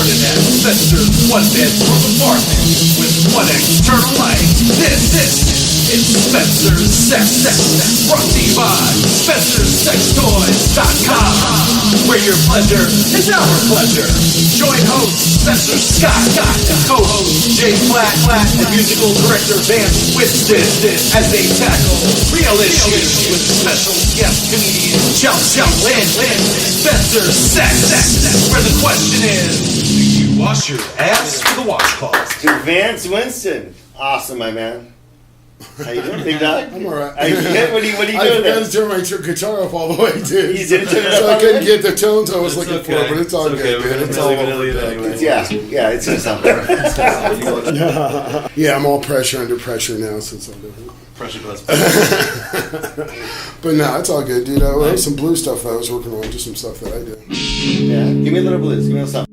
recorded at Spencer's one-bedroom apartment with one external light. This is Spencer's Sex. Brought to you by Spencer'sSexToys.com, where your pleasure is our pleasure. Join host Spencer Scott and co-host Jay Plat and musical director Vance Winston as they tackle real issues with special guest comedian Chelsea Lynn. Spencer's Sex, where the question is, do you wash your ass with a washcloth? To Vance Winston. Awesome, my man. How you doing, big dog? I'm alright. What are you doing I forgot to turn my guitar up all the way, dude. You didn't turn it up so I already? couldn't get the tones I was looking okay. for, but it's all It's good, okay. man. It's all over. Anyway. Yeah, it's just something. Yeah, I'm all under pressure now since I'm doing it. Pressure glass. But no, it's all good, dude. I have some blue stuff that I was working on, just some stuff that I did. Yeah, give me a little blues. Give me a little something.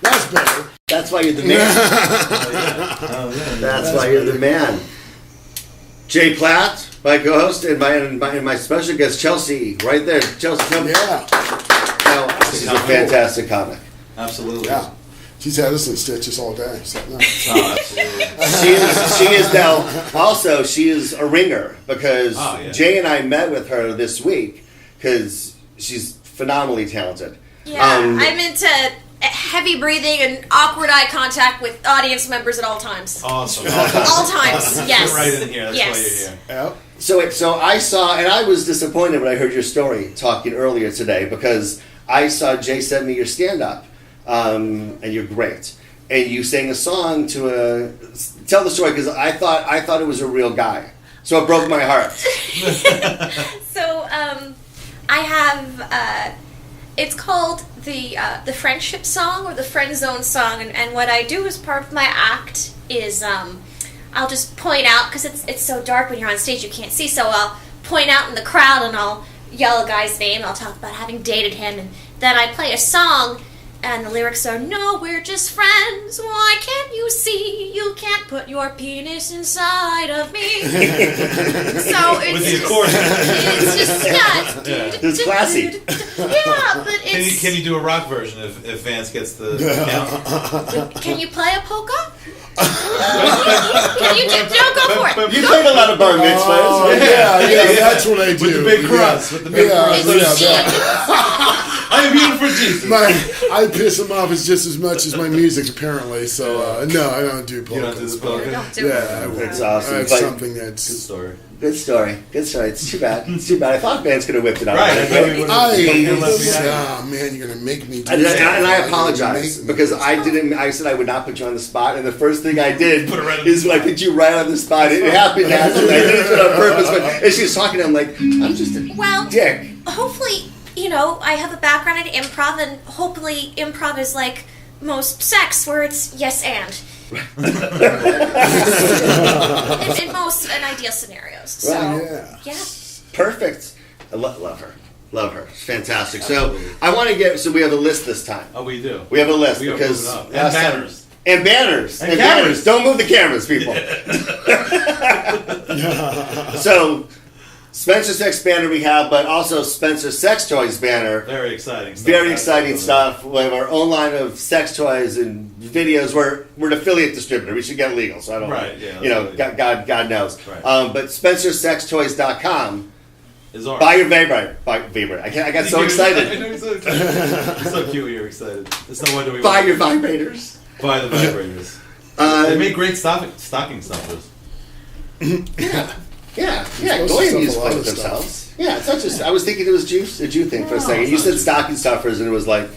That's better. That's why you're the man. That's why you're the man. Jay Plat, my co-host, and my special guest Chelsea, right there. Chelsea, come. Yeah. Now, she's a fantastic comic. Absolutely. Yeah. She's had us in stitches all day. So, no. Oh, absolutely. She is now, also, she is a ringer because Jay and I met with her this week because she's phenomenally talented. Yeah, I'm into heavy breathing and awkward eye contact with audience members at all times. Awesome. All times, yes. You're right in here. That's why you're here. Yep. So I saw, and I was disappointed when I heard your story talking earlier today because I saw Jay send me your stand-up, and you're great. And you sang a song to tell the story because I thought it was a real guy. So it broke my heart. So I have it's called the friendship song or the friend zone song, and what I do as part of my act is I'll just point out because it's so dark when you're on stage you can't see, so I'll point out in the crowd and I'll yell a guy's name. I'll talk about having dated him, and then I play a song. And the lyrics are, no, we're just friends. Why can't you see? You can't put your penis inside of me. So it's With the accordion. It's just, It's classy. Yeah, but it's... Can you do a rock version if Vance gets the count? Can you play a polka? Can you do... No, go for it. You played a lot of bar mitzvahs. Yeah, that's what I do. With the big cross. With the big cross. I am here for Jesus. I piss him off just as much as my music, apparently. So, no, I don't do polkas. You don't do the polka? Don't do it. Yeah, I would. It's awesome. It's But- something that's... Good story. Good story. It's too bad. I thought Vance could have whipped it out. Right. Man, you're gonna make me do And stuff. I You're gonna apologize make me because do I stuff. didn't. I said I would not put you on the spot, and the first thing I did Put it right on the is I put you right on the spot. It happened naturally. I didn't do it on purpose, but as she was talking, I'm like, I'm just a dick. Hopefully, I have a background in improv, and hopefully improv is like most sex, where it's yes and. in most and ideal scenarios. So, yeah. Perfect. I love her. Love her. It's fantastic. So I want to get. So we have a list this time. Oh, we do. We have a list We are because moving up. And last time- banners. And banners. And cameras. Don't move the cameras, people. So, Spencer Sex banner we have, but also Spencer Sex Toys banner. Very exciting stuff. Very exciting stuff. We have our own line of sex toys and videos. We're an affiliate distributor. We should get legal, so I don't Right, yeah, God knows. Right. But SpencerSexToys.com. Is ours. Buy your vibrator. I got so I excited. know you're so excited. You're so cute when you're excited. It's no wonder we Buy want your vibrators. Buy the vibrators. They make great stocking stuffers. Yeah. supposed to Goy stuff music a lot play of with stuff. themselves. Yeah, it's not just. I was thinking it was a Jew thing for a second. You said stocking stuffers, and it was like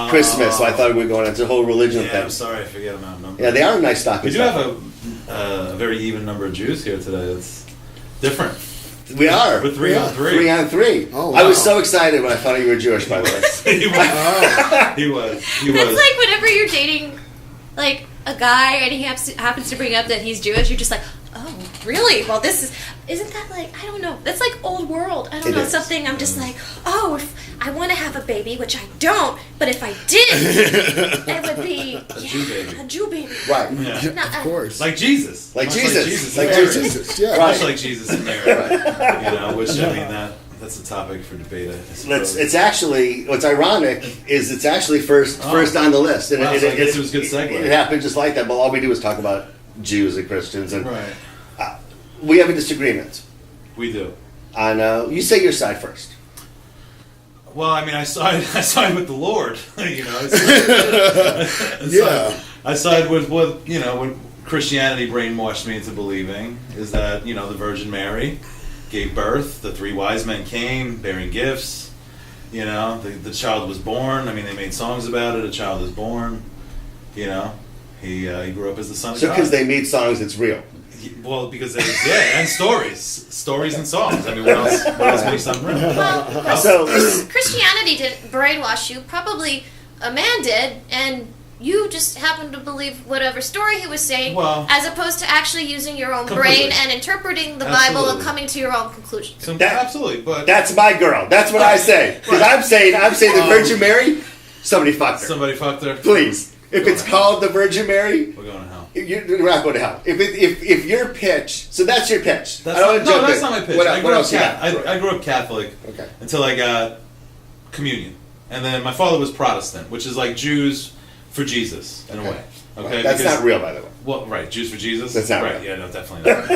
Christmas, so I thought we were going into a whole religion Yeah, thing. I'm sorry, I forget about numbers. Yeah, they are nice stocking We do stuffers. have a very even number of Jews here today. It's different. We are. We're 3 on 3. 3 on 3. Oh, I was wow. so excited when I found out you were Jewish, by the way. He was. It's like whenever you're dating, like, a guy and he happens to bring up that he's Jewish, you're just like, oh, really? Well, isn't that like, I don't know, that's like old world. I don't know, something I'm just like, oh, if I want to have a baby, which I don't, but if I did, it would be a Jew baby. Right. Yeah, of course. Like Jesus. Like Much Jesus. Like Mary. Jesus, yeah. Right. Much like Jesus and Mary. Which, I mean, that's a topic for debate, I suppose. It's actually, what's ironic is it's actually first on the list. And Wow, so I guess it was a good segue. It happened just like that, but all we do is talk about Jews and Christians. And Right. we have a disagreement. We do. On, you say your side first. Well, I mean, I side with the Lord. I side with what Christianity brainwashed me into believing is that the Virgin Mary gave birth. The 3 wise men came bearing gifts. The child was born. I mean, they made songs about it. A child is born. He grew up as the son of So God. because they made songs, it's real. Well, because and stories and songs. I mean, what else makes them real? Well, So Christianity didn't brainwash you. Probably a man did, and you just happened to believe whatever story he was saying, as opposed to actually using your own brain and interpreting the Bible and coming to your own conclusions. Absolutely, but that's my girl. That's what I say. Because I'm saying the Virgin Mary, somebody fucked her. Somebody fucked her. Please. If it's called the Virgin Mary, we're going to hell. You're not going to hell. If your pitch, so that's your pitch. That's not my pitch. What I grew up else you got? I grew up Catholic until I got communion, and then my father was Protestant, which is like Jews for Jesus in a way. Okay, that's not real, by the way. Well, right, Jews for Jesus. That's not right. real. Yeah, no, definitely not.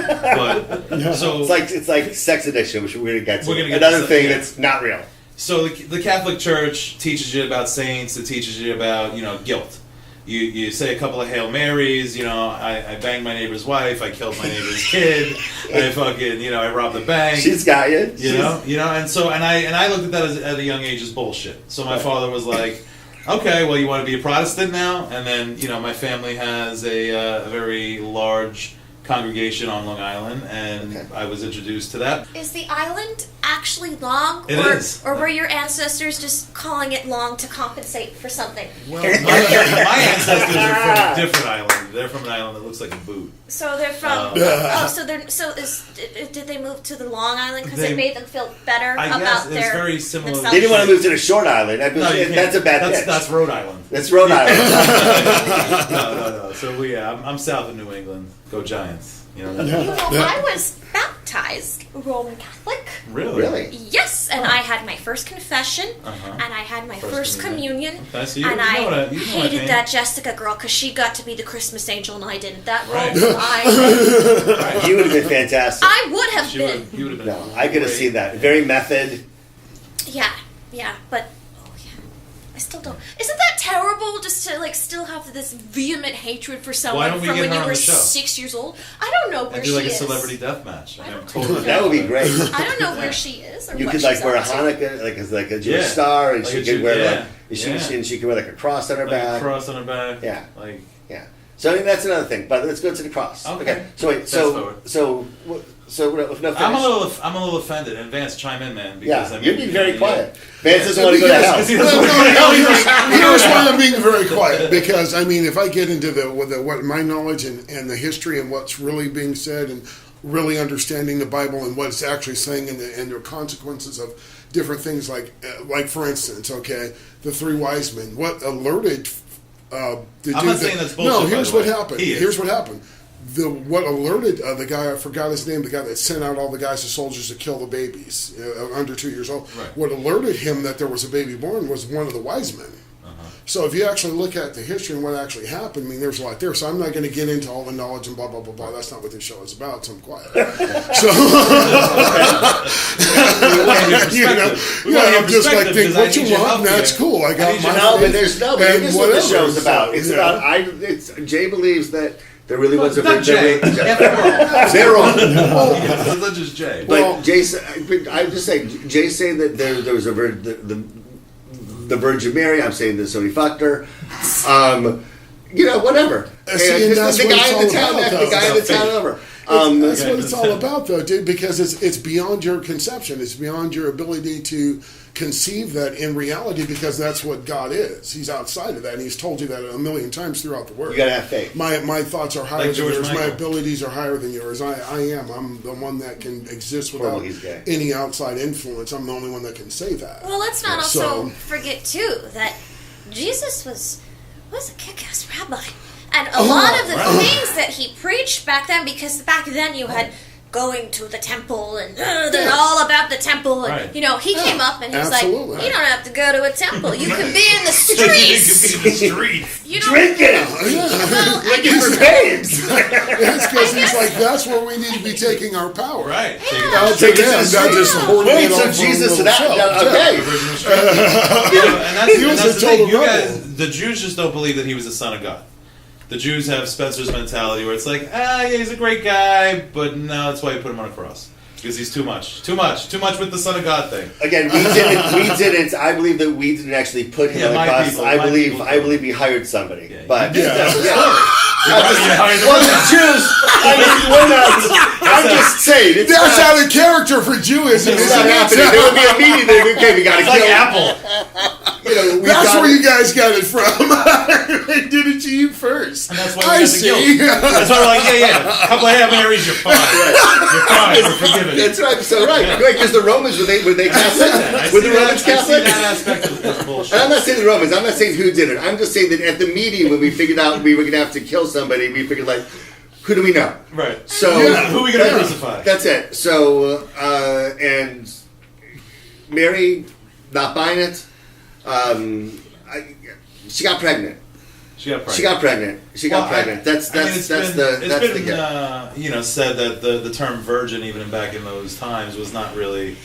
But so it's like sex addiction, which we're gonna get to. We're gonna get another to thing that's not real. So the Catholic Church teaches you about saints. It teaches you about guilt. You say a couple of Hail Marys, I banged my neighbor's wife, I killed my neighbor's kid, I fucking, I robbed the bank. She's got you. And I looked at that at a young age as bullshit. So my father was like, okay, well, you want to be a Protestant now? And then, my family has a very large congregation on Long Island, and I was introduced to that. Is the island actually long? It is. Or were your ancestors just calling it long to compensate for something? Well, my ancestors are from a different island. They're from an island that looks like a boot. So they're from. Did they move to the Long Island because it made them feel better I about guess it's their very similar. themselves? They didn't want to move to the Short Island. That's a bad pitch. That's Rhode Island. That's Rhode Island. No. So I'm south of New England. Go Giants. I was baptized Roman Catholic. Really? Yes, and I had my first confession, and I had my first communion, Okay, so and I hated that Jessica girl because she got to be the Christmas angel and I didn't. That role, You would have been fantastic. I would have been. You would have been. No, I could have seen that. Very method. Yeah, but I still don't. Isn't that terrible? Just to still have this vehement hatred for someone from when you were 6 years old. I don't know where and she do is. A celebrity death match. That would be great. I don't know where she is. Or you what could she's wear a up to. Hanukkah, like a Jewish star, and she could wear she could wear a cross on her back. A cross on her back. Yeah. Yeah. So I think that's another thing. But let's go to the cross. Okay. So wait. So no, I'm a little offended, and Vance, chime in, man. Because, you're being very quiet. Vance doesn't want to go to hell. Here's why I'm being very quiet, because if I get into what my knowledge and the history and what's really being said and really understanding the Bible and what it's actually saying and the consequences of different things, like for instance, the 3 wise men, what alerted the dude. I'm not saying that's bullshit. No, here's what happened. Here's what happened. What alerted the guy, I forgot his name, the guy that sent out all the guys, the soldiers, to kill the babies under 2 years old. Right. What alerted him that there was a baby born was one of the wise men. So if you actually look at the history and what actually happened, there's a lot there. So I'm not going to get into all the knowledge and blah, blah, blah, blah. That's not what this show is about, so I'm quiet. I'm just thinking, what you want, that's cool. I got my but this is what the show's about. It's about, Jay believes that there really was a Jay. They're wrong. It's not just Jay. But I would just say, Jay saying that there was the Virgin Mary. I'm saying that somebody fucked her. Whatever. See, and that's the what guy it's in the all town, about, the guy in the town over. That's what it's all about, though, dude, because it's beyond your conception. It's beyond your ability to conceive that in reality, because that's what God is. He's outside of that, and he's told you that a million times throughout the Word. You gotta have faith. My thoughts are higher Like than George yours. My Michael. abilities are higher than yours. I'm the one that can exist Well, without he's gay. any outside influence. I'm the only one that can say that. Well, let's not So- also forget too that Jesus was a kick-ass rabbi, and a lot of the things that he preached back then, because back then you had going to the temple and they're all about the temple, and Right. he came up and he was Absolutely. like, you don't have to go to a temple, you can be in the streets. You could be in the streets. You don't. Drinking! Well, I Looking for guess- babes! That's because he's like, that's where we need to be taking our power. Right. Out to Take it to them, the not street. just hoarding Wait, it all so for Jesus a to that? little Yeah, self. okay. Original street. And that's, He was and that's a the thing. total You rebel. guys, the Jews just don't believe that he was the son of God. The Jews have Spencer's mentality, where it's like, yeah, he's a great guy, but no, that's why you put him on a cross. Because he's too much with the Son of God thing. Again, we didn't. I believe that we didn't actually put him on the my bus. people, I my believe people. I believe he hired somebody. Yeah, But you did that. yeah. Well, the Jews. I mean, we're not. I'm just saying. It's That's not, out of character for Judaism. it's isn't not it? happening. There would be a meeting there. Okay, we got to It's like kill Apple. we've That's got where you guys got it from. They did it to you first. And that's why we I got the see. guilt. That's why we're like, yeah. A couple of Hail Marys, you're fine. You're fine. You're forgiven. That's right. So right, because the Romans were they Catholic? Were the Romans I see Catholic? that aspect of this bullshit. And I'm not saying the Romans. I'm not saying who did it. I'm just saying that at the meeting when we figured out we were going to have to kill somebody, we figured like, who do we know? Right. So Who are we going to crucify? That's it. So and Mary not buying it. She got pregnant. She got pregnant. She got pregnant. She got pregnant. That's the It's been said that the term virgin, even back in those times, was not really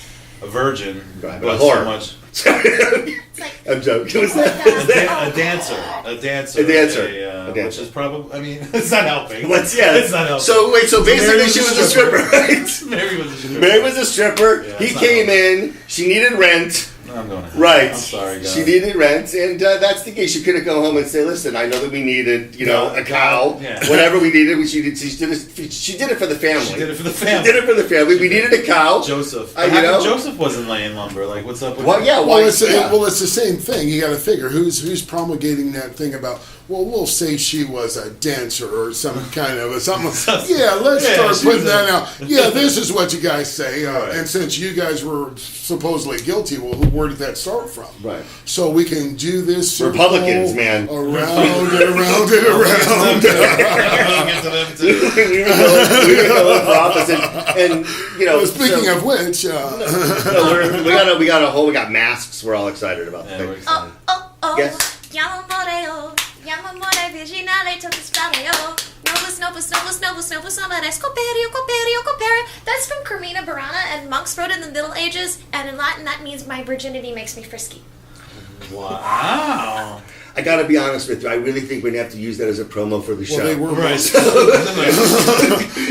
a virgin, Right, but a whore. so much It's like, I'm joking. What's oh my that? God. a dancer, A dancer. A which dancer. is probably. I mean, it's not helping. Yeah. It's not helping. So wait. So basically, Mary she was a stripper, right? Mary was a stripper. Mary was a stripper. Yeah, He it's not came in. She needed rent. I'm going. Right. I'm sorry, guys. She needed rent, and that's the case. She couldn't go home and say, "Listen, I know that we needed, a cow, Yeah. whatever we needed. She did it for the family. She did it for the She family. did it for the family. We needed a cow. Joseph. You How come know? Joseph wasn't laying lumber. Like, what's up with Well, him? yeah. Well, Why? it's the same thing. You got to figure who's promulgating that thing about. Well, we'll say she was a dancer or some kind of something. Yeah, let's Yeah, start she putting was that out. Yeah, this is what you guys say. Right. And since you guys were supposedly guilty, well, where did that start from? Right. So we can do this circle Republicans, man. around and around and around. We'll get to them too. we were going for office, and Well, speaking of which, we got masks. We're all excited about Yeah, the we're thing. excited. oh, Yes. Chiamamore virginale to spaleo. Novus, coperio. That's from Carmina Burana, and monks wrote in the Middle Ages, and in Latin that means my virginity makes me frisky. Wow. I got to be honest with you. I really think we're gonna have to use that as a promo for the show. well, they were Right.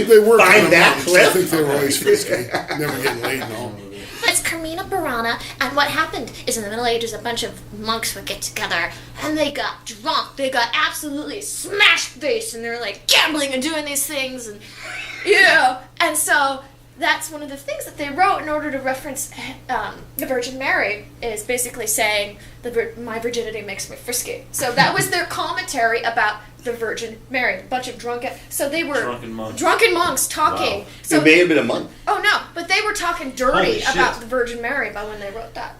they were Find kind of that monks. clip? I think they were always frisky, never getting laid and all. It's Carmina Burana, and what happened is in the Middle Ages, a bunch of monks would get together, and they got drunk. They got absolutely smashed-faced, and they're like gambling and doing these things, and and so that's one of the things that they wrote in order to reference the Virgin Mary, is basically saying my virginity makes me frisky. So that was their commentary about the Virgin Mary. A bunch of so they were drunken monks talking. Wow. So It may have been a month. oh no, but they were talking dirty Holy shit. about the Virgin Mary by when they wrote that.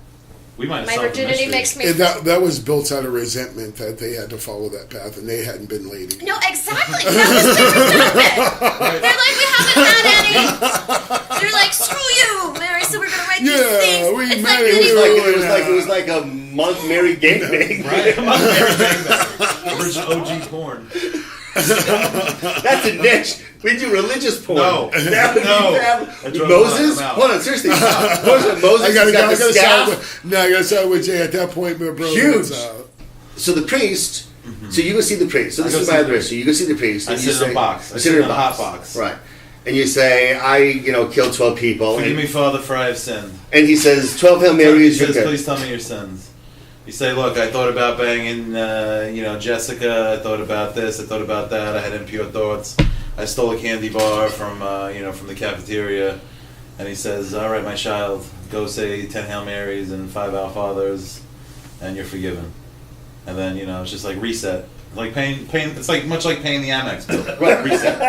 We might have My solved the virginity mystery. makes me. And that was built out of resentment that they had to follow that path and they hadn't been lady. No, exactly. That was their resentment. They're like, we haven't had any. They're like, screw you, Mary. So we're gonna write these Yeah, things. we It's made like it. It was like a month Mary gangbang. Right? Come on, Mary Gangbang. Original OG porn. That's a niche. We do religious porn. No. That would be No. bad. Moses? I'm out. Hold on, seriously. Moses I gotta got the staff. side with Jay at that point, my brother. Huge. was, So the priest, so you go see the priest. So this I go is see my the other issue. You go see the priest. I and you sit in a say- box. I I sit sit in in a a hot box. box. Right. And you say, I killed 12 people. Forgive And, me, Father, for I have sinned. and he says, 12 Hail Marys. He says, you're good. please tell me your sins. You say, look, I thought about banging, Jessica. I thought about this. I thought about that. I had impure thoughts. I stole a candy bar from the cafeteria. And he says, all right, my child, go say 10 Hail Marys and 5 Our Fathers, and you're forgiven. And then, it's just like reset. Like paying. It's like much like paying the Amex bill. Right, reset.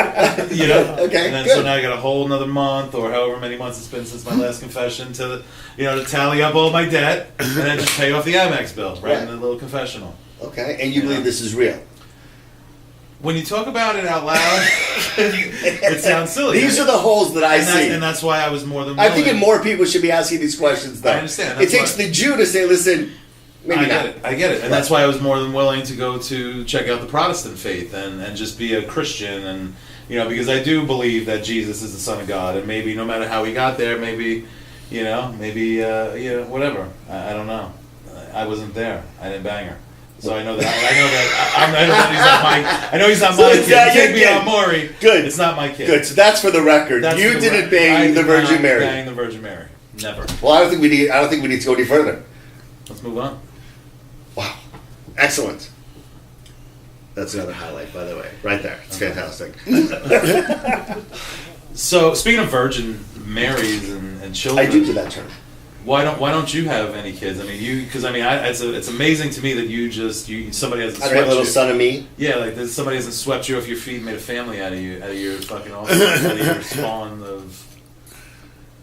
Okay, And then good. so now I got a whole another month or however many months it's been since my last confession to tally up all my debt and then just pay off the Amex bill right in the little confessional. Okay, and you believe this is real? When you talk about it out loud, it sounds silly. These are the holes that I see. And that's why I was more than I willing. think more people should be asking these questions, though. I understand. It takes the Jew to say, listen, maybe not. I get it. And that's why I was more than willing to go to check out the Protestant faith and just be a Christian. And, because I do believe that Jesus is the Son of God. And maybe no matter how he got there, maybe, whatever. I don't know. I wasn't there. I didn't bang her. So I know that he's not my kid. Take me on Maury. Good. It's not my kid. Good. So that's for the record. You didn't bang the Virgin Mary. Bang the Virgin Mary. Never. Well, I don't think we need to go any further. Let's move on. Wow. Excellent. That's another highlight, by the way. Right there. It's fantastic. So speaking of Virgin Marys and children, I do that term. Why don't you have any kids? I mean, it's amazing to me that somebody hasn't I swept have a little you. son of me. Yeah, like somebody hasn't swept you off your feet and made a family out of your fucking offspring, out of your spawn of.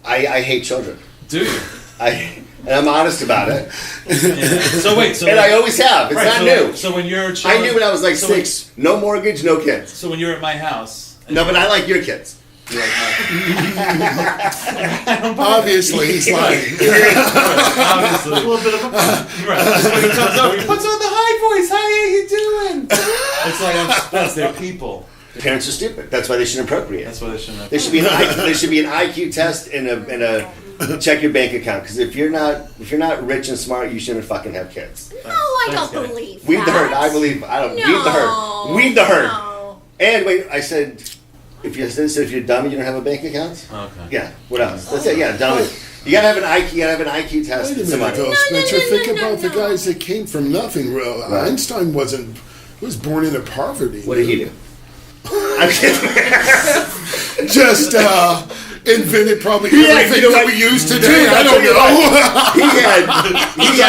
I hate children. Do you? And I'm honest about it. Yeah. So wait, and I always have. It's not new. So when you're a I child, knew when I was like 6. No mortgage, no kids. So when you're at my house. No, but I like your kids. You're like, Obviously, he's lying. obviously, a little bit of a right. So when he comes over, he puts on the high voice. How are you doing? It's like they're people. Parents are stupid. That's why they shouldn't appropriate. That's why they shouldn't. There should be an IQ test and a check your bank account, because if you're not rich and smart, you shouldn't fucking have kids. No, I don't Thanks, believe Weed that. the herd. I believe. I don't. No, Weed the herd. Weed the herd. No. And wait, I said, if you're dumb, you don't have a bank account. Okay. Yeah. What else? That's it. Yeah, dumb. You gotta have an IQ. You gotta have an IQ test. Wait a and minute, some though, Spencer. Think no, about the no. guys that came from nothing. Right. Einstein was born into poverty. What did he do? I'm kidding. Just invented probably Yeah, everything you know that what? we use today. Dude, I don't know. He had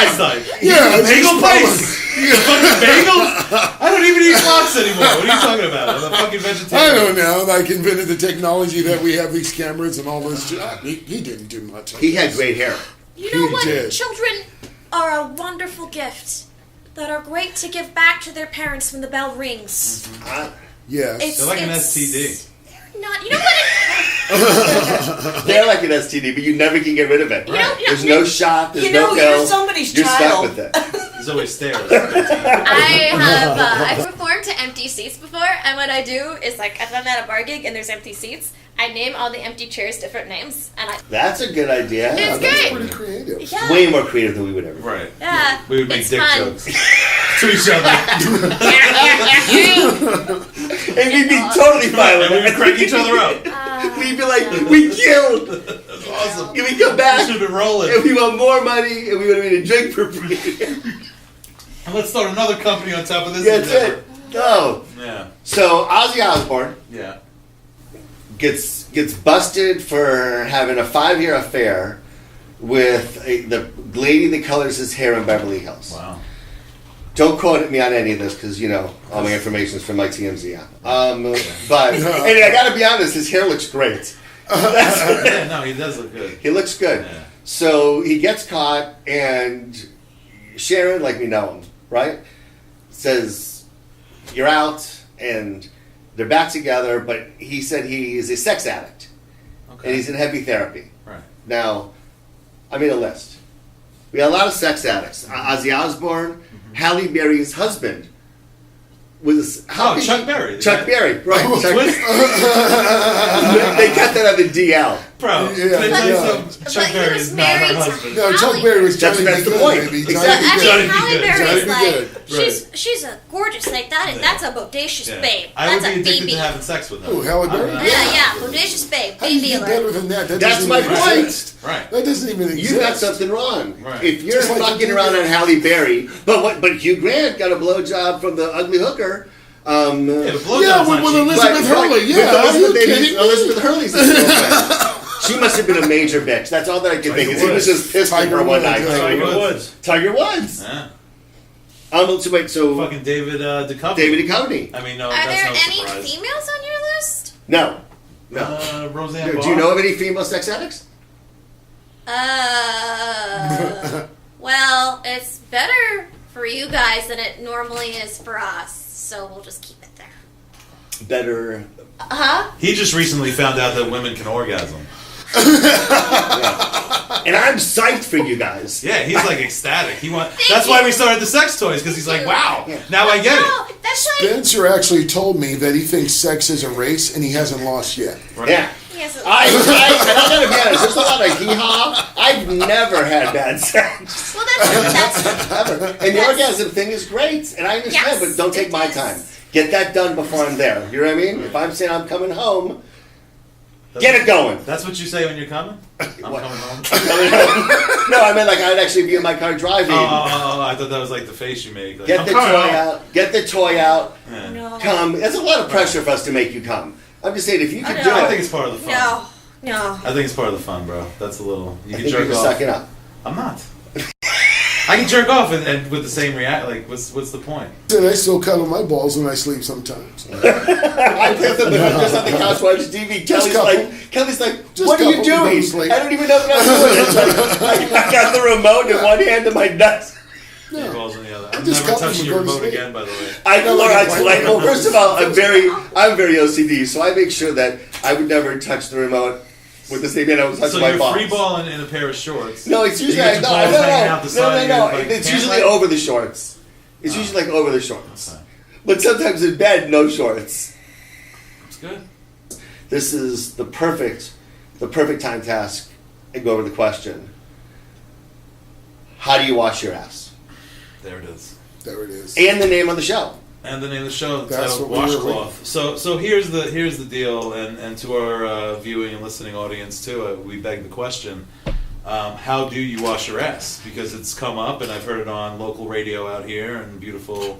Einstein. Yeah, Bagel place. Fucking bagels. I don't even eat rocks anymore. What are you talking about? I'm a fucking vegetarian. I don't know. Like invented the technology that we have these cameras and all this. He didn't do much. He had great hair. You know He what? did. Children are a wonderful gift that are great to give back to their parents when the bell rings. Yes. They're like an STD. They're not. You know what? They're like an STD, but you never can get rid of it. There's no shot. There's no pill. You're somebody's You're child. stuck with it. There's always stairs. I've performed to empty seats before, and what I do is like if I'm at a bar gig and there's empty seats, I name all the empty chairs different names, and That's a good idea. It's That's great. pretty creative. Yeah. Way more creative than we would ever. Right. Yeah, We would make it's dick fun. jokes to each other. And we'd be totally fine with And we would it. crank each other up. We'd be like, we killed. That's awesome. And we come back, We should have been rolling. and we want more money, and we would have made a drink for free. And let's start another company on top of this. That's endeavor. it. No. Yeah. So Ozzy Osbourne Yeah. gets busted for having a 5-year affair with the lady that colors his hair in Beverly Hills. Wow. Don't quote me on any of this because, all my information is from my TMZ app. But, and I gotta be honest, his hair looks great. Yeah, no, he does look good. He looks good. Yeah. So he gets caught, and Sharon, like we know him, right? Says, you're out, and they're back together, but he said he is a sex addict. Okay. And he's in heavy therapy. Right. Now, I made a list. We got a lot of sex addicts. Ozzy Osbourne, Halle Berry's husband was Chuck Berry. Chuck Berry, right? Twist. They got that on the DL. Bro, Yeah, can I tell you yeah. something? Chuck But he Berry was is not her married to husband. No, Chuck Halle Berry was That's- Johnny that's B. the Good, point. baby. Exactly. Johnny I B. Johnny mean, B. Halle Good. Berry Johnny is B. like, Good. she's a gorgeous, like that. Yeah. That's a bodacious Yeah. babe. I That's would a be addicted baby. to having sex with her. Oh, Halle Berry? Yeah, bodacious babe, How do you baby get better alert. than that? That That's doesn't my even point. exist. Right. That doesn't even exist. You got something wrong. Right. If you're Just like fucking you around do. on Halle Berry, but Hugh Grant got a blowjob from the ugly hooker. Yeah, but blowjob's Yeah, not with cheap. Elizabeth Hurley. Yeah, with are you Elizabeth, kidding me? Elizabeth Hurley's his girlfriend. She must have been a major bitch. That's all that I can think. Is he was just pissed at Tiger her one Woods, night. yeah. Tiger Woods. Tiger Woods. Yeah. So wait, so Fucking David Duchovny. David Duchovny. I mean, no, Are that's there no any surprise. females on your list? No, no. Roseanne Do Barr. you know of any female sex addicts? Well, it's better for you guys than it normally is for us, so we'll just keep it there. Better. Huh? He just recently found out that women can orgasm. And I'm psyched for you guys. Yeah, he's like ecstatic. That's Thank why you. we started the sex toys, because he's like, you. wow, Yeah. now I get No, it. that's like Spencer actually told me that he thinks sex is a race and he hasn't lost yet. Right. Yeah. he has a- I gotta be honest, there's a lot of hee-haw. I've never had bad sex. well, that's Ever. And the Yes. orgasm thing is great. And I understand, Yes, but don't take it my is. time. Get that done before I'm there. You know what I mean? If I'm saying I'm coming home, get it going. That's what you say when you're coming? I'm What? coming home. Coming home. No, I meant like I'd actually be in my car driving. Oh, I thought that was like the face you make. Like, Get I'm the coming toy home. out. Get the toy out. Yeah. no, Come. That's a lot of pressure for us to make you come. I'm just saying, if you I could know. do I it, think it's part of the fun. no. I think it's part of the fun, bro. That's a little. You I can think jerk you're off. sucking up. I'm not. I can jerk off and with the same react. Like, what's the point? And I still cuddle my balls when I sleep sometimes. I put them just on the couch watching TV. Kelly's couple. like, Just what are you couple, doing? don't sleep. I don't even know what I'm doing. It's like, I got the remote in one hand and my nuts. Your balls in the other. I'm just never couple touching them your and go to remote sleep. again, by the way. I know, Like Laura. a Like, well, blanket. first of all, I'm very OCD, so I make sure that I would never touch the remote with the same hand I was touching So my you're balls. free balling in a pair of shorts. No, it's usually You get your balls hanging out the side of your, like, It's pant usually leg? over the shorts. It's usually like over the shorts. Okay. But sometimes in bed, no shorts. It's good. This is the perfect time to ask and go over the question. How do you wash your ass? There it is. There it is. And the name of the show. And the name of the show, That's titled what we were WashCloth. So here's the deal, and to our viewing and listening audience too, we beg the question: how do you wash your ass? Because it's come up, and I've heard it on local radio out here in beautiful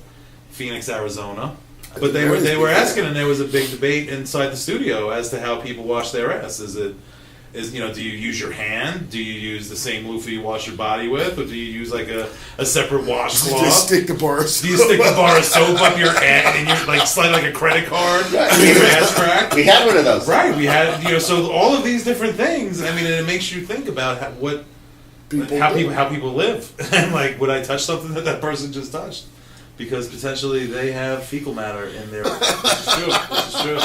Phoenix, Arizona. But they were asking, and there was a big debate inside the studio as to how people wash their ass. Do you use your hand? Do you use the same loofah you wash your body with, or do you use like a separate washcloth? Just stick the bars. Do you stick the bar of soap up your ass and you like slide like a credit card? Your ass crack? We had one of those. Right, we had so all of these different things. I mean, and it makes you think about how people live, and like, would I touch something that person just touched? Because potentially they have fecal matter in their. This is true. This is true.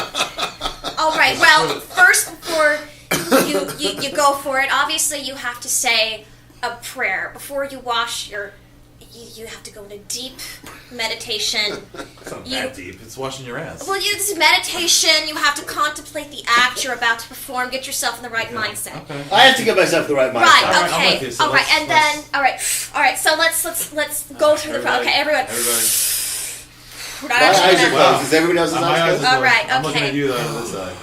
All right. Well, first before you go for it, obviously you have to say a prayer before you wash your. You have to go into deep meditation. It's not that deep. It's washing your ass. Well, it's meditation. You have to contemplate the act you're about to perform. Get yourself in the right mindset. Okay. I have to get myself the right mindset. Right. All right, I'm Okay. with you, so all right. let's- And then. All right. So let's go through the. Okay, everyone. Everybody. We're not My actually eyes are gonna- closed. Is everybody else's My eyes eyes closed? are All closed. right, I'm looking okay. at you though on this side.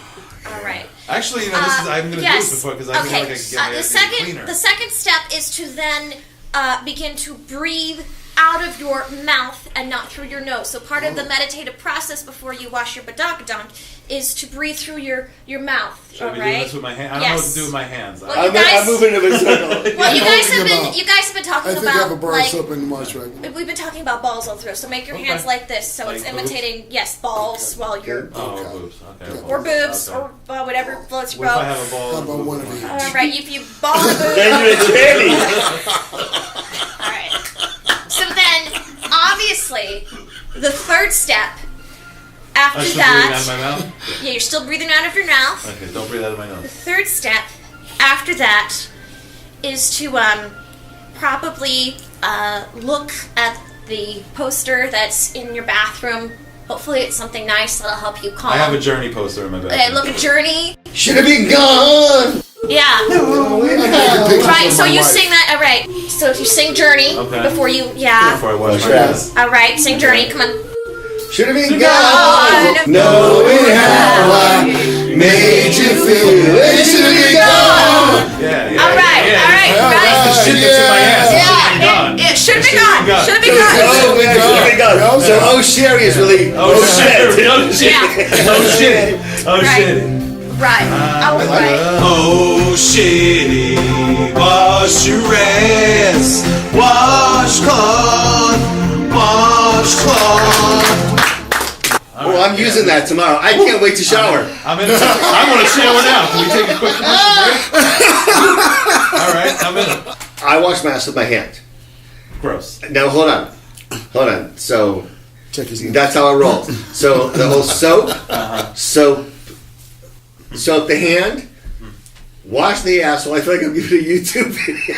All right. Actually, I'm going to do this before because I feel like I can get my the ass second cleaner. the second step is to then begin to breathe out of your mouth and not through your nose. So part of the meditative process before you wash your badonk is to breathe through your mouth. Should I all be right? doing this with my hand? I don't know what Yes. to do with my hands. Well, I'm moving in a circle. Well, you guys holding have them up. you guys have been I talking think I have a about bar of like soap in the marsh right now. we've been talking about balls all through. So make your Okay. hands like this, so it's Like boobs? imitating balls while you're Oh, Okay. boobs. Okay. or boobs Okay. or whatever floats your What if I boat. have a ball? How and about boob? one of each? All right, if you ball the boob. Then you're a tranny. All right. So then, obviously, the third step after I should breathe out of that, my mouth? yeah, you're still breathing out of your mouth. Okay, don't breathe out of my The nose. third step after that is to probably look at the poster that's in your bathroom. Hopefully, it's something nice that'll help you calm. I have a journey poster in my Okay, bathroom. look at Journey. Should have been gone. Yeah. Right, so you sing that, all right. So if you sing Journey before you, Before I wash my hands. All right, sing Journey, come on. Should have been gone, knowing how I made you feel. It should have been gone. Yeah. All right. The shit that's in my ass. It should have been gone. Should have been Oh, gone. yeah, it should have been gone. So, oh, Sherry is really, Oh shit. Yeah. Oh shit. Oh shit. Right. Right. Oh shitty, wash your ass, washcloth, washcloth. Oh, I'm using that tomorrow. I can't wait to shower. I want to shower now. Can we take a quick commercial break? All right, I'm in it. I wash my ass with my hand. Gross. Now, hold on. So, Check his that's how I roll. So, the whole soap, soap the hand, wash the asshole. I feel like I'm giving a YouTube video.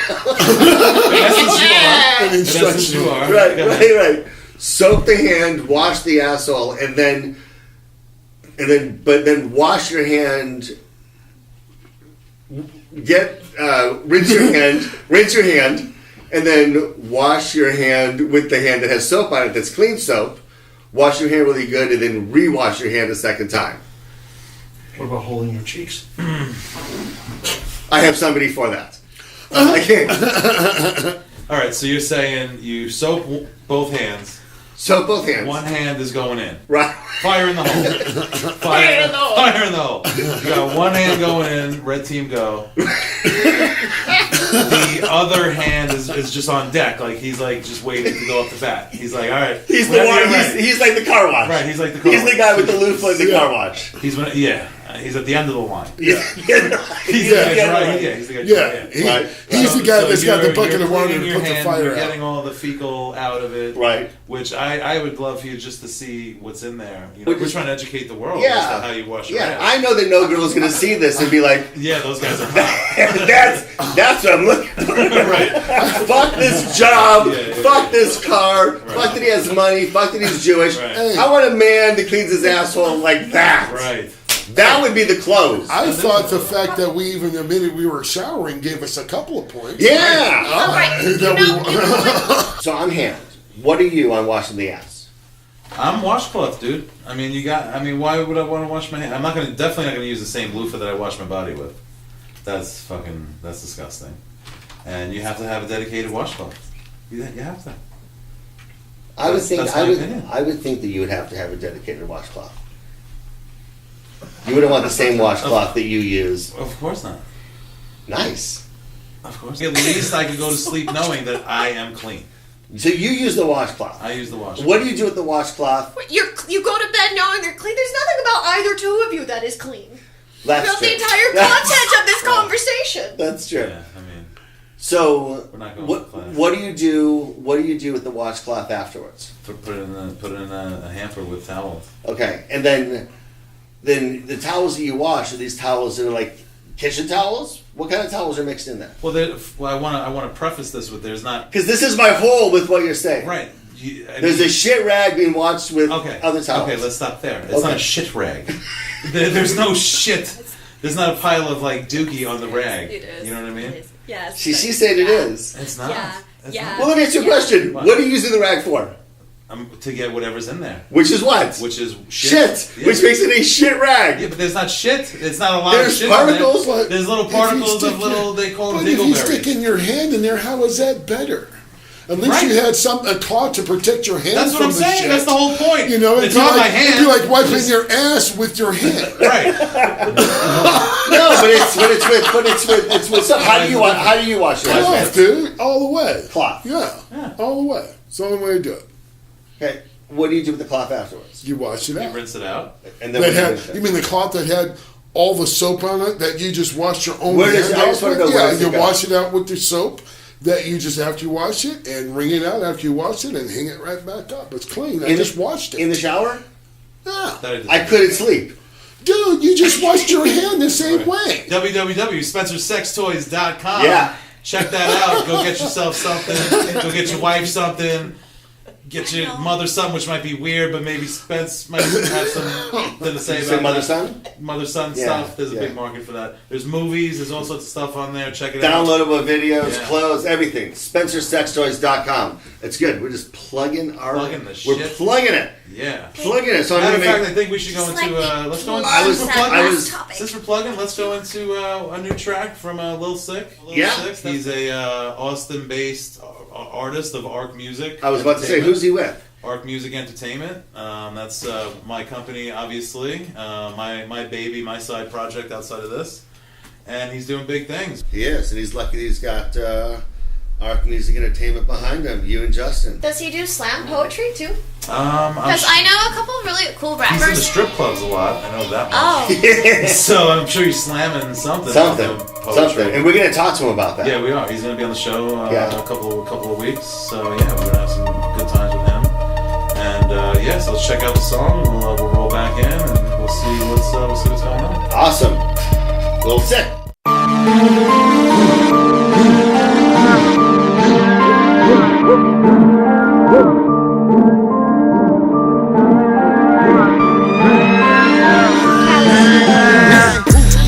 An instruction. Right. Soap the hand, wash the asshole, and then wash your hand. Rinse your hand, and then wash your hand with the hand that has soap on it. That's clean soap. Wash your hand really good, and then re-wash your hand a second time. What about holding your cheeks? I have somebody for that. I can't. All right, so you're saying you soap both hands. Soap both hands. One hand is going in. Right. Fire in the hole. Fire in the hole. Fire in the hole. You got one hand going in. Red team go. The other hand is just on deck, like he's like just waiting to go off the bat. He's like, all right. He's the one. He's like the car wash. Right. He's like the car He's wash. the guy with the loofah in the car wash. He's at the end of the line. Yeah. He's the guy dry. Yeah. He's the guy dry. He's the guy that's got the you're bucket of water cleaning to your put the hand, fire you're out. getting all the fecal out of it. Right. Which I would love for you just to see what's in there. You know, Which we're is- trying to educate the world Yeah. as to how you wash your Yeah, hands. I know that no girl's gonna see this and be like, Yeah, those guys are hot. that's what I'm looking for. Right. Fuck this job. Yeah. Fuck this car. Fuck that he has money. Fuck that he's Jewish. Right. I want a man that cleans his asshole like that. Right. That would be the close. I thought the fact that we even admitted we were showering gave us a couple of points. Yeah. All right. You That know what? So I'm hand. What are you on washing the ass? I'm washcloth, dude. I mean, why would I want to wash my hand? Definitely not gonna use the same loofah that I wash my body with. That's disgusting. And you have to have a dedicated washcloth. You have to. I would think That's my opinion. I would think that you would have to have a dedicated washcloth. You wouldn't want the same washcloth that you use. Of course not. Nice. Of course. At least I could go to sleep knowing that I am clean. So you use the washcloth. I use the washcloth. What do you do with the washcloth? You go to bed knowing they're clean. There's nothing about either two of you that is clean. That's About true. the entire content of this conversation. That's true. Yeah, I mean, So We're not going what to class. what do you do? What do you do with the washcloth afterwards? put it in a hamper with towels. Okay, and then the towels that you wash are these towels that are like kitchen towels. What kind of towels are mixed in there? Well, I want to preface this with there's not Because this is my whole with what you're saying. right. There's a shit rag being washed with other towels. Okay, let's stop there. It's Okay. not a shit rag. There's no shit. There's not a pile of like dookie on the rag. It is. You know what I mean? It is. Yes. She said it is. It's not. Yeah, It's yeah. not. Well, let me ask you a question. What? What are you using the rag for? To get whatever's in there, Which is what? which is shit. Yeah. Which makes it a shit rag. Yeah, but there's not shit. It's not a lot There's of shit. particles, In there. but There's little if you particles stick of little. They call them But if you dingleberries. stick in your hand in there, how is that better? At least you Right. had a cloth to protect your hand That's from what I'm the saying. shit. That's the whole point. You know, it's on my hand. It'd be like wiping your ass with your hand. Right. No, but it's with stuff. How do you wash your Cloth, hands? dude, all the way. Cloth. Yeah, all the way. It's the only way to do it. Okay. What do you do with the cloth afterwards? You wash it You out. rinse it out. And then That what do you had, do with it? you mean the cloth that had all the soap on it that you just washed your own Where does- hand I just off wanna with? know where Yeah, does you it go? wash it out with the soap that you just after you wash it and wring it out after you wash it and hang it right back up. It's clean. I just washed it. In the shower? Yeah. I couldn't sleep. Dude, you just washed your hand the same way. www.spencersextoys.com. Yeah. Check that out. Go get yourself something. Go get your wife something. get I your know. mother son, which might be weird, but maybe Spence might have something to say You about say mother that. son? Mother son Yeah, stuff. There's a yeah. big market for that. There's movies. There's all sorts of stuff on there. Check it out. Downloadable videos, Yeah. clothes, everything. SpencerSexToys.com. It's good. We're just plugging our. Plugging the we're shit. plugging it. Yeah. Plugging it. So I'm Matter gonna of fact, I make. think we should go Just into. like Let's go into. I was- since we're that I plugging- was- topic. Since we're plugging, let's go into a new track from Lil Sick. Yeah. Six. He's a Austin-based artist of Arc Music. I was about to say, Entertainment. who's he with? Arc Music Entertainment. That's my company, obviously. My baby, my side project outside of this. And he's doing big things. He is, and he's lucky that he's got Arc Music Entertainment behind him. You and Justin. Does he do slam poetry too? I'm Because I know a couple of really cool He's in the rappers. strip clubs a lot. I know that much. Oh, So I'm sure he's slamming something. Something, with the poetry. something, and we're gonna talk to him about that. Yeah, we are. He's going to be on the show Yeah. a couple of weeks. So yeah, we're going to have some good times with him. And yeah, so let's check out the song. We'll roll back in and we'll see what's going on. Awesome. Little sick.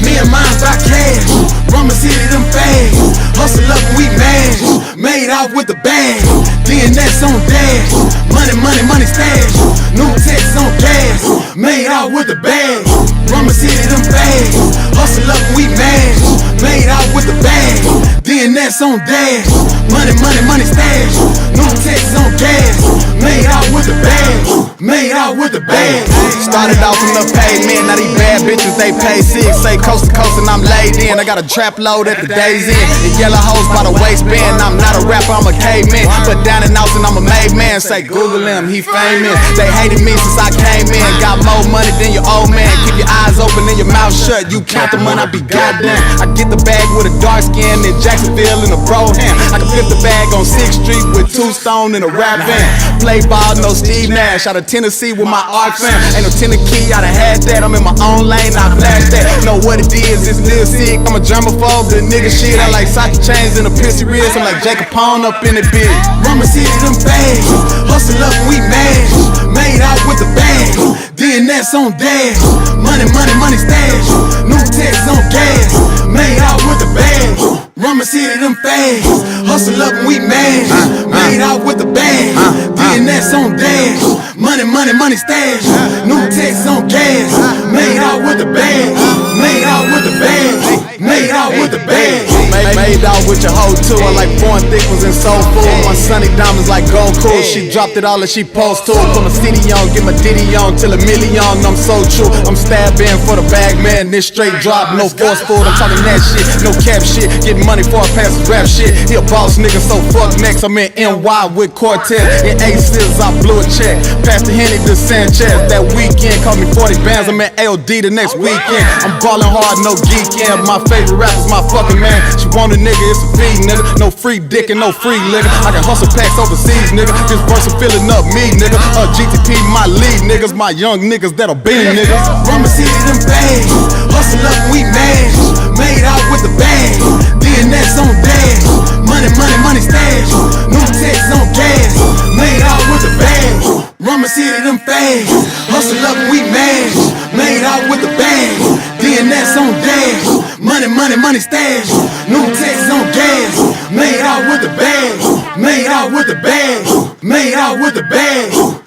Me and mine by cash. Rumors hit them fast. Hustle up and we mash. Made off with the bag. DNS on dash. Money, money, money stash. New text on gas. Made off with the bag. Rumors hit them fast. Hustle up and we mash. Made off with the bag. DNS on dash. Money, money, money stash. New text on gas. Made off with the bag. Made off with the bag. Started off from the pavement. Now these bad bitches they pay six. Say coast to coast and I'm laid in. I got a trap load at the day's end. The yellow hoes by the waistband. I'm not a rapper, I'm a caveman. But down in Austin, I'm a made man. Say Google him, he famous. They hated me since I came in. Got more money than your old man. Keep your eyes open and your mouth shut. You count the money, I be goddamn. I get the bag with a dark skin in Jacksonville in a Broham. I can flip the bag on 6th Street with 2 Stone in a rap van. Play ball, no Steve Nash. Out of Tennessee with my art fam. Ain't no Tennessee, I'da had that. I'm in my own lane, I flash that. Know what it is, it's Lil Sick. I'm a germaphobe, the nigga shit. I like soccer chains and a pissy wrist. I'm like Jacob Pond up in the bitch. Mama see them bags. Hustle up, we mash. Made out with the bag. DNS on dash. Money, money, money stash. New text on gas. Made out with the bag. Rumor city them fast. Hustle up and we mash. Made out with the bag. DNS on dash. Money, money, money stash. New text on gas. Made out with the bag. Made out with the bag. Made out with the bag. Made out with your hoe too. I like foreign thick ones and soul food. My sunny diamonds like gold cool. She dropped it all as she post to. Put my city on, get my ditty on till a million. I'm so true. I'm stabbing for the bag man. This straight drop, no force food. I'm talking that shit, no cap shit. Getting money for a pass of rap shit. He a boss nigga, so fuck next. I'm in NY with Cortez. In Aces, I blew a check. Passed the Henny to Sanchez. That weekend called me 40 bands. I'm at LD the next weekend. I'm ballin' hard, no geekin'. My favorite rapper's my fucking man. She want a nigga, it's a feed nigga. No free dick and no free liquor. I can hustle packs overseas, nigga. This verse is filling up me, nigga. GTP, my lead niggas, my young niggas that'll be niggas. Rumor city them bags. Hustle up, we mash. Made out with the bag. DNS on dash. Money, money, money stash. New text on gas. Made out with the bag. Rumor city them fast. Hustle up, we mash. Made out with the bag. DNS on dash. Money, money, money stash. New text on gas. Made out with the bag. Made out with the bag. Made out with the bag.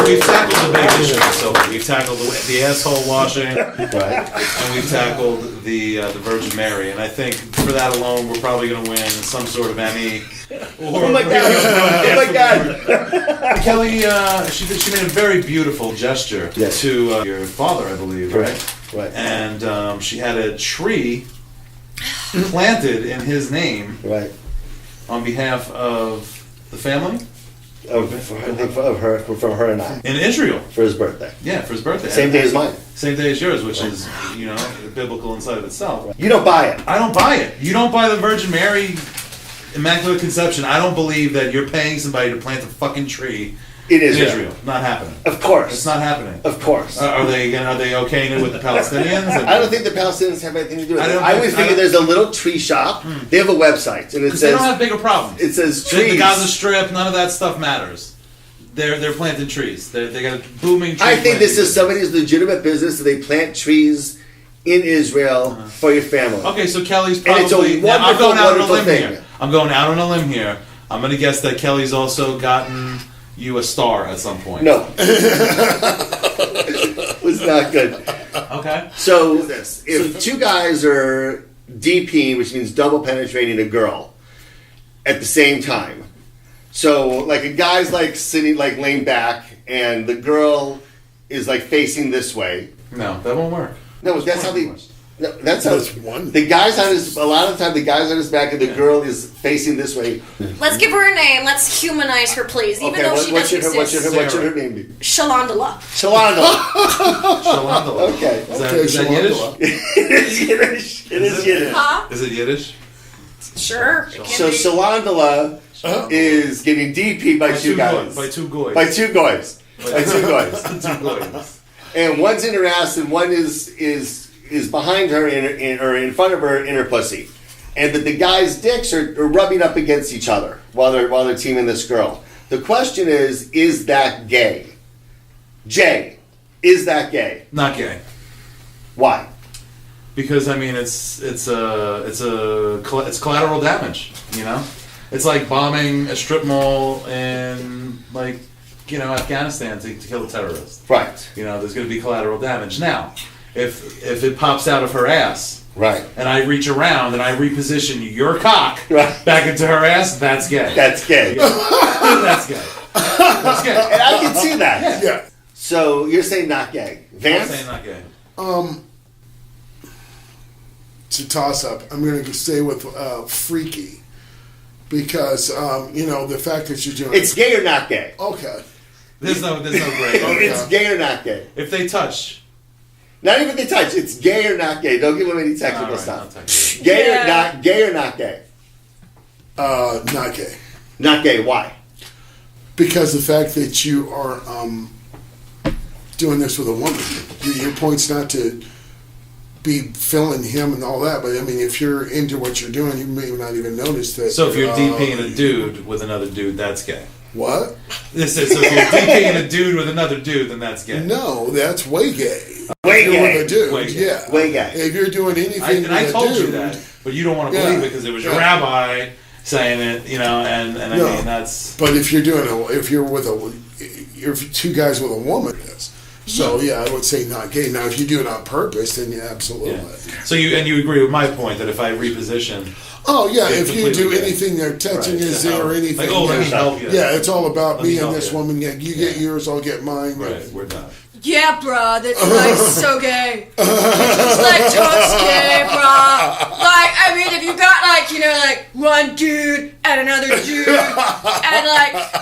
We've tackled the big issue, so we've tackled the asshole washing, Right. and we've tackled the Virgin Mary, and I think for that alone, we're probably going to win some sort of Emmy. Oh my god! Oh my god! Kelly, she made a very beautiful gesture Yes. to your father, I believe, right? Right. And she had a tree planted in his name Right. on behalf of the family Of her, from her and I, in Israel. for his birthday. Yeah, for his birthday. Same day as mine. Same day as yours, which is, biblical inside of itself. You don't buy it. I don't buy it. You don't buy the Virgin Mary Immaculate Conception. I don't believe that you're paying somebody to plant a fucking tree In in Israel. Israel. Not happening. Of course. It's not happening. Of course. Are they okaying it with the Palestinians? I don't think the Palestinians have anything to do with it. I I always figure there's a little tree shop. They have a website, and it Because they don't says have bigger problems. it says The trees. Gaza Strip, none of that stuff matters. They're planting trees. They got a booming tree I think this planting is somebody's legitimate business that they plant trees in Israel for your family. Okay, so Kelly's And it's a probably. Now, I'm wonderful, going out on a wonderful limb thing. here. I'm going out on a limb here. I'm going to guess that Kelly's also gotten you a star at some point. No. It was not good. Okay. So if two guys are DP, which means double penetrating a girl, at the same time. So like a guy's like sitting like laying back and the girl is like facing this way. No, that won't work. No, that's how they. No, that's how That's one. the guy's on his. A lot of the time, the guy's on his back and the girl is facing this way. Let's give her a name. Let's humanize her, please. Even though she what doesn't exist. what should her name be? Shalandala. Shalanda. Shalandala. Okay. Is that, Okay, is that Shalandala. Yiddish? It is Yiddish. It is Yiddish. Huh? Is it Yiddish? Sure. It can So be. Shalandala is getting DP by two guys. By two goys. By two guys. By two guys. Two goys. And one's in her ass and one is behind her or in front of her in her pussy. And the guys' dicks are rubbing up against each other while they're teaming this girl. The question is that gay? Jay, is that gay? Not gay. Why? Because I mean, it's collateral damage. You know, it's like bombing a strip mall in Afghanistan to kill a terrorist. Right. You know, there's going to be collateral damage. Now, if it pops out of her ass, Right. and I reach around and I reposition your cock Right. back into her ass, that's gay. That's gay. That's gay. That's gay. And I can see that. Yeah. So you're saying not gay. I'm Vance? saying not gay. It's a toss up. I'm going to stay with freaky because the fact that you're doing It's gay or not gay? okay. There's no gray. It's gay or not gay? If they touch, Not even if they touch. It's gay or not gay. Don't give them any technical all right, stuff. not technical. Gay Yeah. or not gay or not gay? Not gay Not gay. Why? because the fact that you are doing this with a woman, your point's not to be filling him and all that, but I mean, if you're into what you're doing, you may not even notice that. So if you're DPing a dude with another dude, that's gay. What? This is so if you're DPing a dude with another dude, then that's gay. No, that's way gay. Way If you're gay. with a dude, Way gay. yeah. Way gay. If you're doing anything I with told a dude, you that, but you don't want to Yeah. believe it because it was your Yeah. rabbi saying it, and I No. mean that's. but if you're two guys with a woman, yes. So yeah, I would say not gay. Now, if you do it on purpose, then yeah, absolutely. Yeah. So you agree with my point that if I reposition, Oh yeah, It's if you do completely gay. anything there, touching Right. is there or anything, like, oh, let me yeah. help you. Yeah, it's all about Let me me and help this you. woman. Yeah, you get yours, I'll get mine. Right, we're done. Yeah, bruh, that's like so gay. It's like totes gay, bruh. Like, I mean, if you got one dude and another dude, and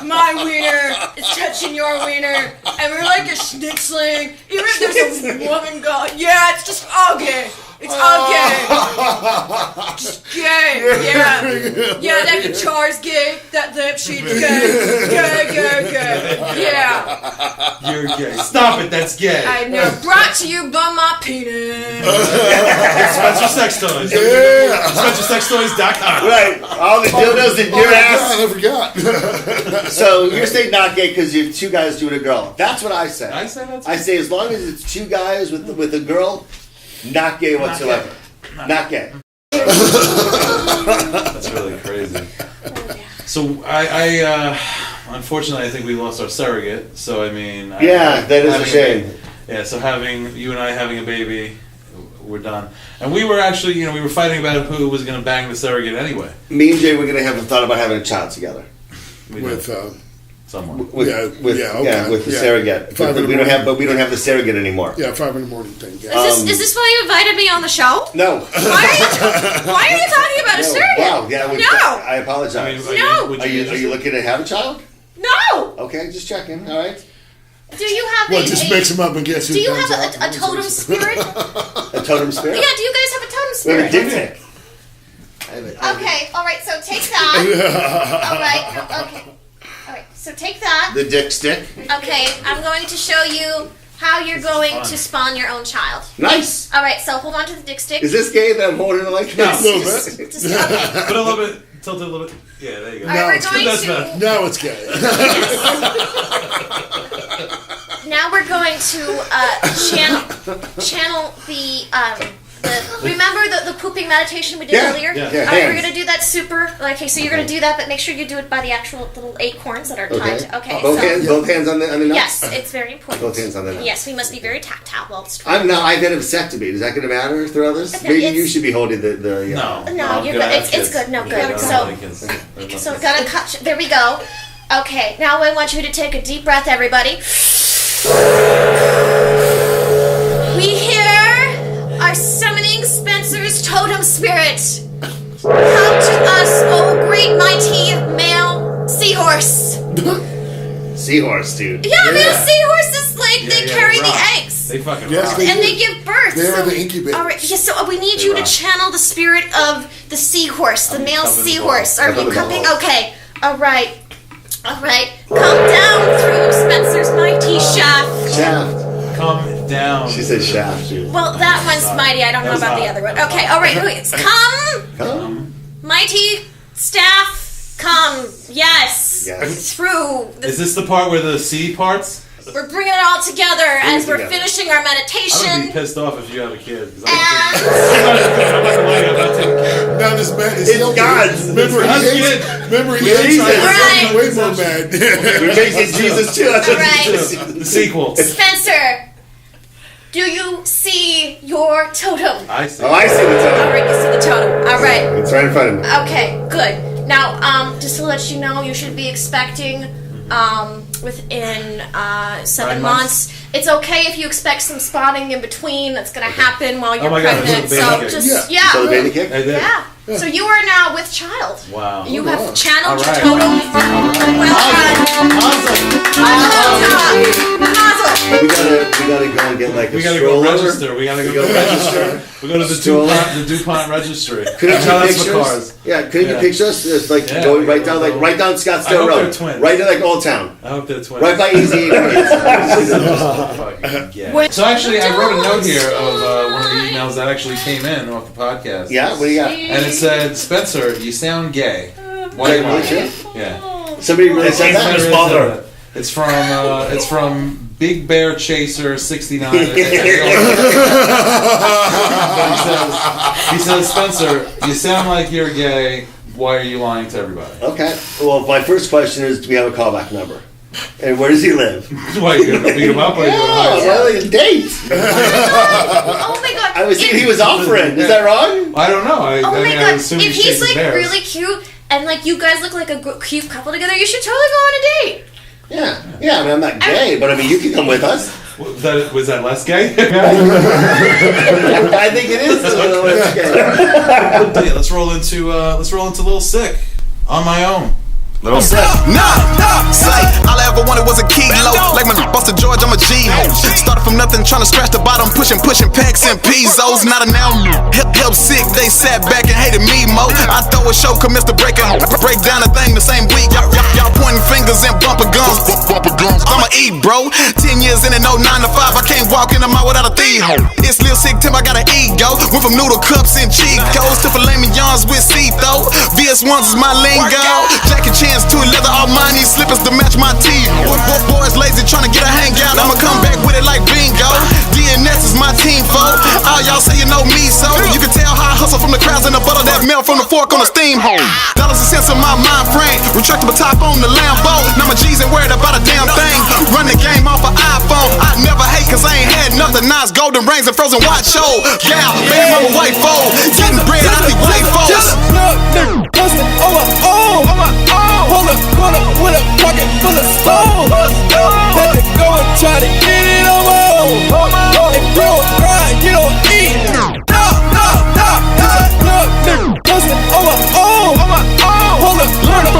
my wiener is touching your wiener, and we're like a schnitzling, even if there's a woman going, yeah, it's just all gay. It's all gay. Just gay. Yeah. Yeah, that guitar's gay. That lip sheet's gay. Gay. Yeah. You're gay. Stop it. That's gay. I know. Brought to you by my penis. Spencer Sex Toys. Yeah. SpencerSexToys.com. Right. All the dildos in your ass. God, I forgot. So you're saying not gay because you're two guys doing a girl. That's what I say. I say that's I say as long as it's two guys with a girl, not gay whatsoever. Not gay. That's really crazy. So I unfortunately I think we lost our surrogate. So I mean, Yeah, that is a shame. Yeah, so having you and I having a baby, we're done. And we were actually, we were fighting about who was going to bang the surrogate anyway. Me and Jay were gonna have a thought about having a child together. We With did. Someone. With, Yeah, with, yeah, okay. with the Yeah. surrogate. Five But in we the don't morning. have the surrogate anymore. 5 in the morning thing. Yeah. Is this why you invited me on the show? No. Why are you talking about a No. surrogate? Wow. Yeah. No. I apologize. No. would Are you looking to have a child? No. Okay, just checking. All right. Do you have Well, just mix them up and guess who Do you comes have out. a totem spirit? A totem spirit. Yeah, do you guys have a totem We have a spirit? dick tank. I have a- Okay, alright, so take that. Alright, okay. Alright, So take that. The dick stick. Okay, I'm going to show you how you're going to spawn your own child. Nice. All right, so hold on to the dick stick. Is this gay that I'm holding it like this? A little bit. Just, okay. Put a little bit, tilt it a little bit. Yeah, there you go. All right, it's we're going That's to. better. Now it's gay. Now we're going to channel the remember the pooping meditation we did earlier? Yeah. All right, hands. we're gonna do that super. Okay, so you're gonna do that, but make sure you do it by the actual little acorns that are tied. Okay. Both so, hands on the nuts? Yes, it's very important. Both hands on the nuts. Yes, we must be very tactile while it's. I've had a vasectomy. Is that going to matter for others? Okay, Maybe it's- you should be holding the No, No, you're good. It's good. No, good. So gotta cut. There we go. Okay, now I want you to take a deep breath, everybody. We here are summoning Spencer's totem spirit. Come to us, oh great mighty male seahorse. seahorse, dude. Yeah, male seahorses, they carry the rock. eggs. They fucking Yes, rock. they And do. they give birth. They are the incubators. All right. Yes. So we need you to rock. channel the spirit of the seahorse, the male cupping the seahorse. ball. Are you Cupping the cupping? ball. Okay. All right. All right. Come down through Spencer's mighty shaft. Shaft. Come down. She said shaft, dude. Well, that one's mighty. I don't know That was about the hot. other one. Okay. All right. Wait. Come, Come. mighty staff. Come. Yes. Yes. Through. Is this the part where the C parts? We're bringing it all together as we're together. finishing our I'm gonna be meditation. pissed off if you have a kid. 'Cause And I'm not gonna lie, I'm not taking care of it. Now this man is It's still God's. Remember, God's he kid. remember he Yeah, hates he's I right. way more mad. We're making Jesus too. That's what Right. Jesus is. The sequel. Spencer, do you see your totem? I see. Oh, I see the All totem. right, you see the totem. All right. It's right in front of me. Okay, good. Now, just to let you know, you should be expecting within 7 9 months. months. It's okay if you expect some spotting in between. That's going to happen while you're my God, pregnant. it's a baby So kick. just Yeah. So the yeah. baby kick? I did. Yeah. So you are now with child. Wow. You wow. have channeled All your right. totem. Well done. Mazel. We gotta go and get like a We gotta go stroller. register. We gotta We go go register. We go to the Stroller. DuPont registry. Couldn't No, you that's for picture us? cars. Yeah, couldn't you Yeah. picture us? It's like Yeah, going we right gotta down, go. right down I Scottsdale hope Road, they're twins. right to like Old Town, I hope they're twins. right by Easy. Fucking gay. So actually, I wrote a note here of one of the emails that actually came in off the podcast. Yeah, what do you got? And it said, Spencer, you sound gay. Why Wait, am I? really, sure? Yeah. Somebody really said Somebody that. his really father. said that. It's from Big Bear Chaser 69. He says, Spencer, you sound like you're gay. Why are you lying to everybody? Okay. Well, my first question is, do we have a callback number? And where does he live? Why are you going to beat him up? Or are you gonna hide him? well, a date. Oh my god. I was thinking he was offering. Is that wrong? I don't know. I Oh my mean, I god, assume if he's chasing like bears. really cute and like you guys look like a cute couple together, you should totally go on a date. Yeah. Yeah, I mean, I'm not gay, but I mean, you can come with us. Was that less gay? I think it is. It's gay. Yeah, let's roll into Little Sick on my own. Nah, say, all I ever wanted was a kilo. Like my Buster George, I'm a G-ho. Started from nothing, trying to scratch the bottom, pushing packs and pesos. Not a noun, help sick, they sat back and hated me, mo. I throw a show, commence to break down the thing the same week. Y'all pointing fingers and bumping gums. I'ma eat, bro. 10 years in and no 9 to 5, I can't walk in the mall without a thief. It's Lil Sick Tim, I got an ego. Went from noodle cups and Chicos to filet mignons with Cito. VS1s is my lingo. Jackie Chan's to a leather Armani slippers to match my teeth. Boys lazy trying to get a hangout, I'ma come back with it like bingo. DNS is my team, folk. All y'all say you know me, so you can tell how I hustle from the crowds and the butter that melt from the fork on the steam hole. Dollars and cents in my mind frame, retractable top on the Lambo. Now my G's ain't worried about a damn thing. Run the game off an iPhone. I never hate cause I ain't had nothing. Nice golden rings and frozen watch show. Gal, baby mama white fold. Getting bread out the white folks. Hold up, with a pocket full of stone. Had to go and try to get it on my own. If you don't grind, you don't eat. Hustling on my own. Hold up, with a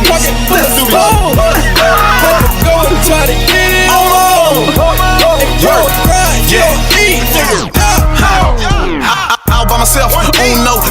pocket full of stone. Had to go and try to get it on my own. If you don't grind, you don't eat. All by myself, oh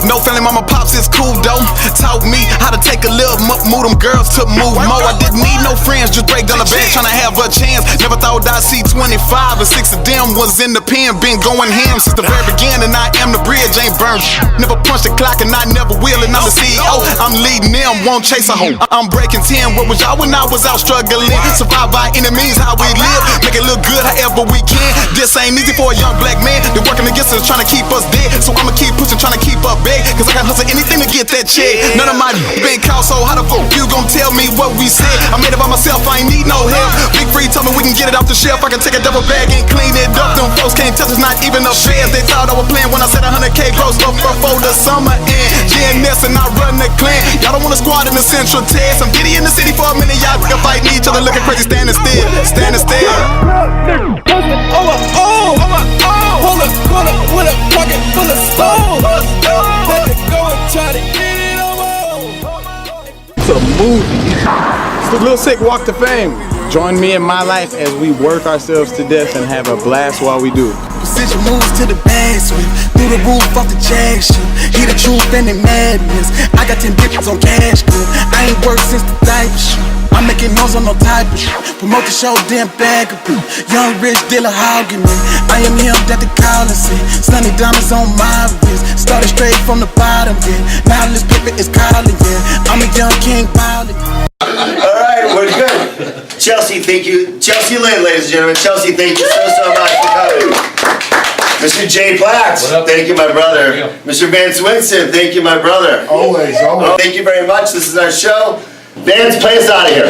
no family, mama pops is cool though. Taught me how to it take a little move them girls to move more. I didn't need no friends, just break down the bed, tryna have a chance. Never thought I'd see 25 and 6 of them was in the pen. Been going ham since the very beginning. I am the bridge, ain't burned. Never punched the clock and I never will. And I'm the CEO, I'm leading them, won't chase a hoe. I'm breaking 10. What was y'all when I was out struggling? Survive by any means, how we live. Make it look good however we can. This ain't easy for a young black man. They're working against us, trying to keep us dead. So I'ma keep pushing, trying to keep up big. Cause I can hustle anything to get that check. None of my big call, so how the fuck you gon' tell me what we said? I made it by myself, I ain't need no help. Big Free told me we can get it off the shelf. I can take a double bag and clean it up. Them folks can't touch us, not even the feds. They thought I was playing when I said 100K gross before the summer end. GNS and I run the clan. Y'all don't want a squad in the central test. I'm giddy in the city for a minute. Y'all can fight each other, looking crazy, standing still. Standing still. Hold up, corner with a pocket full of stone. Let it go and try to get it over. It's a movie. It's the Lil Sick Walk to Fame. Join me in my life as we work ourselves to death and have a blast while we do it. Precision moves to the basement, through the roof off the jack shit. Hear the truth and the madness. I got 10 bitches on cash good. I ain't worked since the diaper shit. I'm making noise on no type of shit. Promote the show, damn bag of poop. Young rich dealer hogging me. I am him that they call and say. Sunny diamonds on my wrist. Started straight from the bottom, yeah. Now this paper is calling, yeah. I'm a young king ballin'. All right, we're good. Chelsea, thank you. Chelsea Lynn, ladies and gentlemen. Chelsea, thank you so much for coming. Mr. J. Plat, thank you, my brother. Mr. Vance Winston, thank you, my brother. Always. Thank you very much. This is our show. Vance, play us out of here.